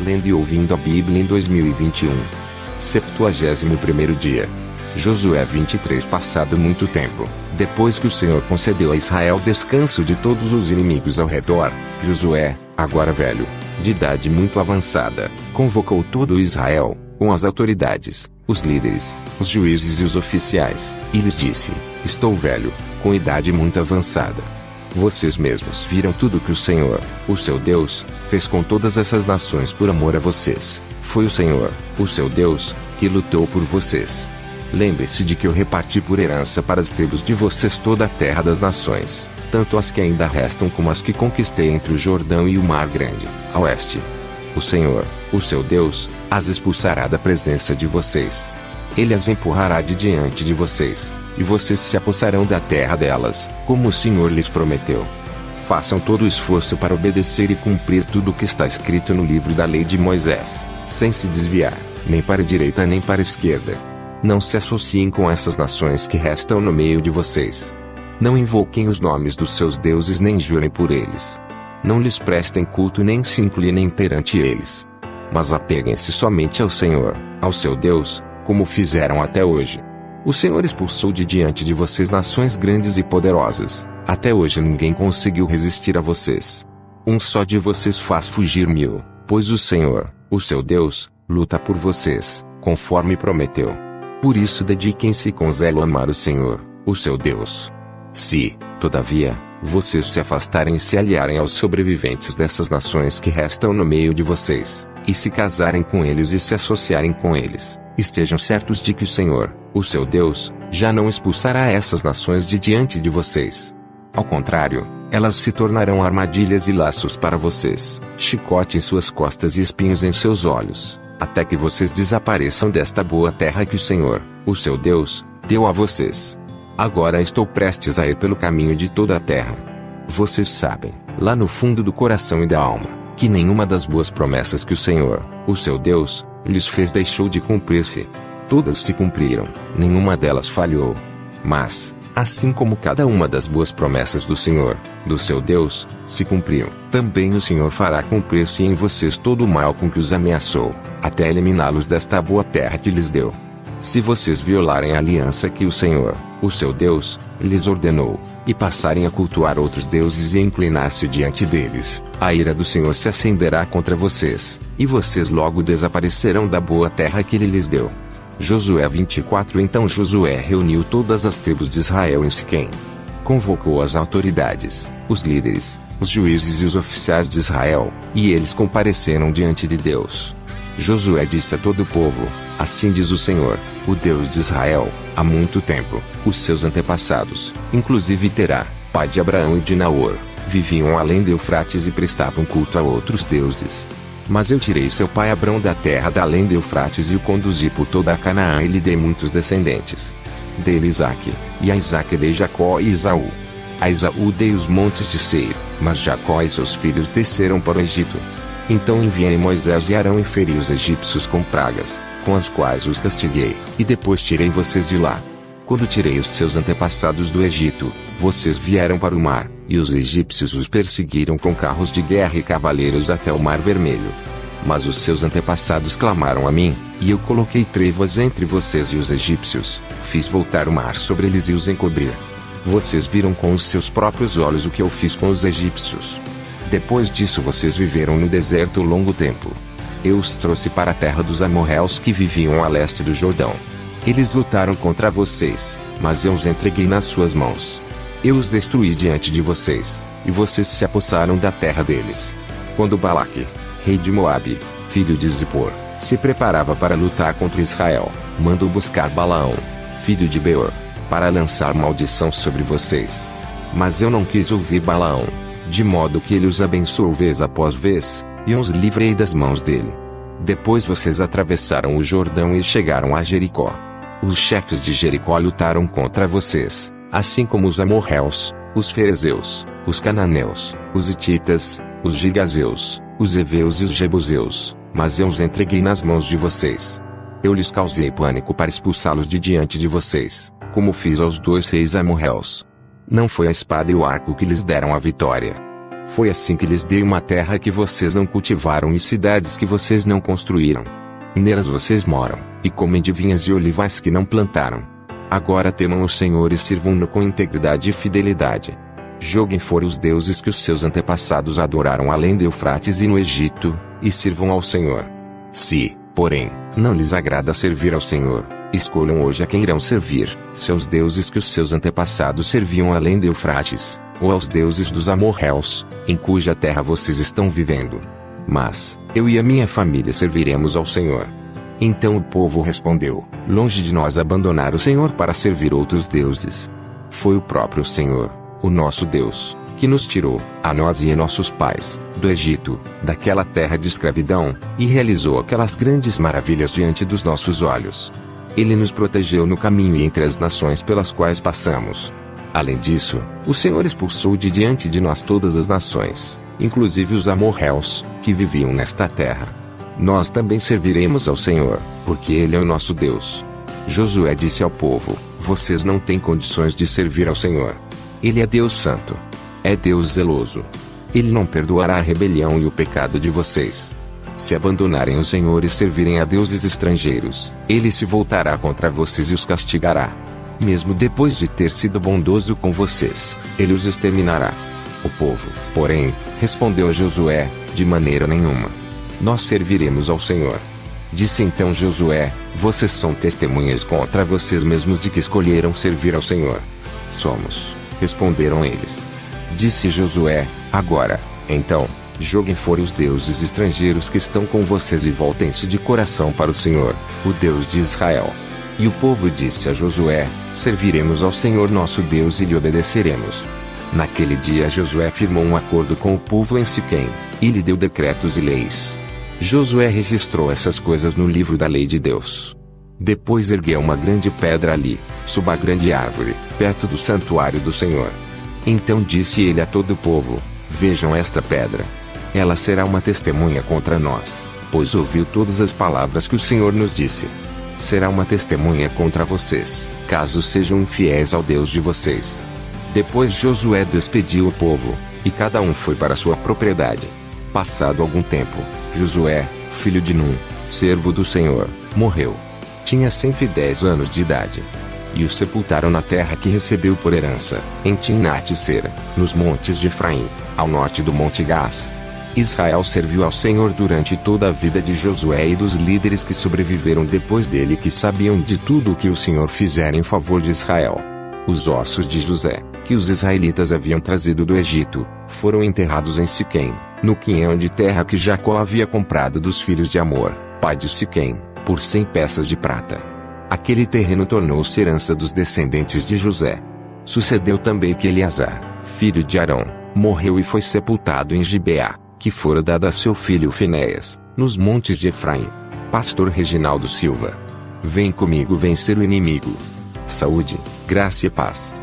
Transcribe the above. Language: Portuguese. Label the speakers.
Speaker 1: Lendo e ouvindo a Bíblia em 2021. 71º dia. Josué 23. Passado muito tempo, depois que o Senhor concedeu a Israel descanso de todos os inimigos ao redor, Josué, agora velho, de idade muito avançada, convocou todo Israel, com as autoridades, os líderes, os juízes e os oficiais, e lhes disse: Estou velho, com idade muito avançada. Vocês mesmos viram tudo que o Senhor, o seu Deus, fez com todas essas nações por amor a vocês. Foi o Senhor, o seu Deus, que lutou por vocês. Lembre-se de que eu reparti por herança para as tribos de vocês toda a terra das nações, tanto as que ainda restam como as que conquistei entre o Jordão e o Mar Grande, a oeste. O Senhor, o seu Deus, as expulsará da presença de vocês. Ele as empurrará de diante de vocês, e vocês se apossarão da terra delas, como o Senhor lhes prometeu. Façam todo o esforço para obedecer e cumprir tudo o que está escrito no livro da lei de Moisés, sem se desviar, nem para a direita nem para a esquerda. Não se associem com essas nações que restam no meio de vocês. Não invoquem os nomes dos seus deuses nem jurem por eles. Não lhes prestem culto nem se inclinem perante eles. Mas apeguem-se somente ao Senhor, ao seu Deus, como fizeram até hoje. O Senhor expulsou de diante de vocês nações grandes e poderosas. Até hoje ninguém conseguiu resistir a vocês. Um só de vocês faz fugir 1000, pois o Senhor, o seu Deus, luta por vocês, conforme prometeu. Por isso dediquem-se com zelo a amar o Senhor, o seu Deus. Se, todavia, vocês se afastarem e se aliarem aos sobreviventes dessas nações que restam no meio de vocês, e se casarem com eles e se associarem com eles, estejam certos de que o Senhor, o seu Deus, já não expulsará essas nações de diante de vocês. Ao contrário, elas se tornarão armadilhas e laços para vocês, chicote em suas costas e espinhos em seus olhos, até que vocês desapareçam desta boa terra que o Senhor, o seu Deus, deu a vocês. Agora estou prestes a ir pelo caminho de toda a terra. Vocês sabem, lá no fundo do coração e da alma, que nenhuma das boas promessas que o Senhor, o seu Deus, lhes fez deixou de cumprir-se. Todas se cumpriram, nenhuma delas falhou. Mas, assim como cada uma das boas promessas do Senhor, do seu Deus, se cumpriu, também o Senhor fará cumprir-se em vocês todo o mal com que os ameaçou, até eliminá-los desta boa terra que lhes deu. Se vocês violarem a aliança que o Senhor, o seu Deus, lhes ordenou, e passarem a cultuar outros deuses e a inclinar-se diante deles, a ira do Senhor se acenderá contra vocês, e vocês logo desaparecerão da boa terra que ele lhes deu. Josué 24. Então Josué reuniu todas as tribos de Israel em Siquém. Convocou as autoridades, os líderes, os juízes e os oficiais de Israel, e eles compareceram diante de Deus. Josué disse a todo o povo: Assim diz o Senhor, o Deus de Israel, há muito tempo, os seus antepassados, inclusive Terá, pai de Abraão e de Naor, viviam além do Eufrates e prestavam culto a outros deuses. Mas eu tirei seu pai Abrão da terra da além do Eufrates e o conduzi por toda a Canaã e lhe dei muitos descendentes. Dei-lhe Isaque, e a Isaque dei Jacó e Esaú. A Esaú dei os montes de Seir, mas Jacó e seus filhos desceram para o Egito. Então enviei Moisés e Arão e feri os egípcios com pragas, com as quais os castiguei, e depois tirei vocês de lá. Quando tirei os seus antepassados do Egito, vocês vieram para o mar, e os egípcios os perseguiram com carros de guerra e cavaleiros até o Mar Vermelho. Mas os seus antepassados clamaram a mim, e eu coloquei trevas entre vocês e os egípcios, fiz voltar o mar sobre eles e os encobrir. Vocês viram com os seus próprios olhos o que eu fiz com os egípcios. Depois disso vocês viveram no deserto longo tempo. Eu os trouxe para a terra dos amorreus que viviam a leste do Jordão. Eles lutaram contra vocês, mas eu os entreguei nas suas mãos. Eu os destruí diante de vocês, e vocês se apossaram da terra deles. Quando Balaque, rei de Moabe, filho de Zippor, se preparava para lutar contra Israel, mandou buscar Balaão, filho de Beor, para lançar maldição sobre vocês. Mas eu não quis ouvir Balaão, de modo que ele os abençoou vez após vez, e eu os livrei das mãos dele. Depois vocês atravessaram o Jordão e chegaram a Jericó. Os chefes de Jericó lutaram contra vocês, assim como os amorreus, os ferezeus, os cananeus, os hititas, os gigazeus, os heveus e os jebuseus, mas eu os entreguei nas mãos de vocês. Eu lhes causei pânico para expulsá-los de diante de vocês, como fiz aos 2 reis amorreus. Não foi a espada e o arco que lhes deram a vitória. Foi assim que lhes dei uma terra que vocês não cultivaram e cidades que vocês não construíram. Nelas vocês moram, e comem de vinhas e olivais que não plantaram. Agora temam o Senhor e sirvam-no com integridade e fidelidade. Joguem fora os deuses que os seus antepassados adoraram além do Eufrates e no Egito, e sirvam ao Senhor. Se, porém, não lhes agrada servir ao Senhor, escolham hoje a quem irão servir, seus deuses que os seus antepassados serviam além do Eufrates, ou aos deuses dos amorreus, em cuja terra vocês estão vivendo. Mas, eu e a minha família serviremos ao Senhor. Então o povo respondeu: longe de nós abandonar o Senhor para servir outros deuses. Foi o próprio Senhor, o nosso Deus, que nos tirou, a nós e a nossos pais, do Egito, daquela terra de escravidão, e realizou aquelas grandes maravilhas diante dos nossos olhos. Ele nos protegeu no caminho e entre as nações pelas quais passamos. Além disso, o Senhor expulsou de diante de nós todas as nações, inclusive os amorreus, que viviam nesta terra. Nós também serviremos ao Senhor, porque Ele é o nosso Deus. Josué disse ao povo: vocês não têm condições de servir ao Senhor. Ele é Deus santo. É Deus zeloso. Ele não perdoará a rebelião e o pecado de vocês. Se abandonarem o Senhor e servirem a deuses estrangeiros, Ele se voltará contra vocês e os castigará. Mesmo depois de ter sido bondoso com vocês, Ele os exterminará. O povo, porém, respondeu a Josué: de maneira nenhuma. Nós serviremos ao Senhor. Disse então Josué: vocês são testemunhas contra vocês mesmos de que escolheram servir ao Senhor. Somos, responderam eles. Disse Josué: agora, então, joguem fora os deuses estrangeiros que estão com vocês e voltem-se de coração para o Senhor, o Deus de Israel. E o povo disse a Josué: serviremos ao Senhor nosso Deus e lhe obedeceremos. Naquele dia Josué firmou um acordo com o povo em Siquém, e lhe deu decretos e leis. Josué registrou essas coisas no livro da lei de Deus. Depois ergueu uma grande pedra ali, sob a grande árvore, perto do santuário do Senhor. Então disse ele a todo o povo: vejam esta pedra. Ela será uma testemunha contra nós, pois ouviu todas as palavras que o Senhor nos disse. Será uma testemunha contra vocês, caso sejam infiéis ao Deus de vocês. Depois Josué despediu o povo, e cada um foi para sua propriedade. Passado algum tempo, Josué, filho de Num, servo do Senhor, morreu. Tinha 110 anos de idade. E o sepultaram na terra que recebeu por herança, em Timnat-Sera, nos montes de Efraim, ao norte do Monte Gás. Israel serviu ao Senhor durante toda a vida de Josué e dos líderes que sobreviveram depois dele, que sabiam de tudo o que o Senhor fizera em favor de Israel. Os ossos de José, que os israelitas haviam trazido do Egito, foram enterrados em Siquém, no quinhão de terra que Jacó havia comprado dos filhos de Amor, pai de Siquém, por 100 peças de prata. Aquele terreno tornou-se herança dos descendentes de José. Sucedeu também que Eleazar, filho de Arão, morreu e foi sepultado em Gibeá, que fora dada a seu filho Finéias, nos montes de Efraim. Pastor Reginaldo Silva. Vem comigo vencer o inimigo. Saúde, graça e paz.